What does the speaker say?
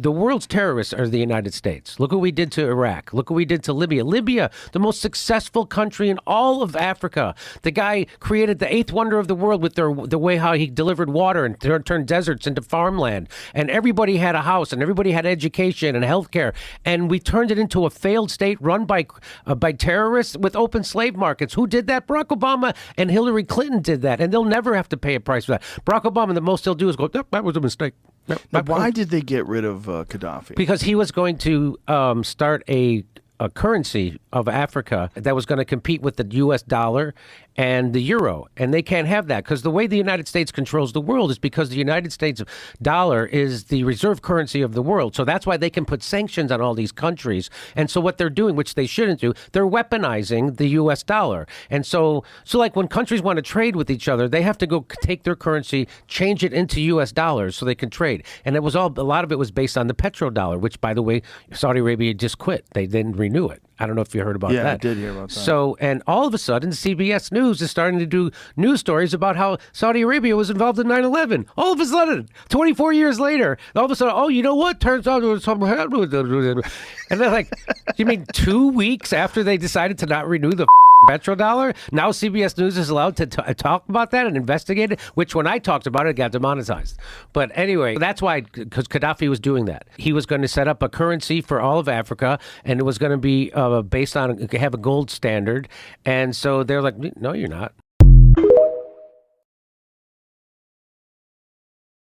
The world's terrorists are the United States. Look what we did to Iraq. Look what we did to Libya. Libya, the most successful country in all of Africa. The guy created the eighth wonder of the world with the way how he delivered water and turned deserts into farmland. And everybody had a house and everybody had education and healthcare. And we turned it into a failed state run by terrorists with open slave markets. Who did that? Barack Obama and Hillary Clinton did that. And they'll never have to pay a price for that. Barack Obama, the most he'll do is go, "Yep, that was a mistake." Now, why did they get rid of Gaddafi? Because he was going to start a currency of Africa that was going to compete with the U.S. dollar and the euro. And they can't have that because the way the United States controls the world is because the United States dollar is the reserve currency of the world. So that's why they can put sanctions on all these countries. And so what they're doing, which they shouldn't do, they're weaponizing the U.S. dollar. And so like when countries want to trade with each other, they have to go take their currency, change it into U.S. dollars so they can trade. And it was a lot of it was based on the petrodollar, which, by the way, Saudi Arabia just quit. They didn't renew it. I don't know if you heard about that. Yeah, I did hear about that. So, and all of a sudden, CBS News is starting to do news stories about how Saudi Arabia was involved in 9/11. All of a sudden, 24 years later, all of a sudden, oh, you know what? Turns out there was something happened. And they're like, you mean 2 weeks after they decided to not renew the petrodollar? Now CBS News is allowed to talk about that and investigate it, which when I talked about it, got demonetized. But anyway, that's why, because Gaddafi was doing that. He was going to set up a currency for all of Africa, and it was going to be based on, have a gold standard. And so they're like, no, you're not.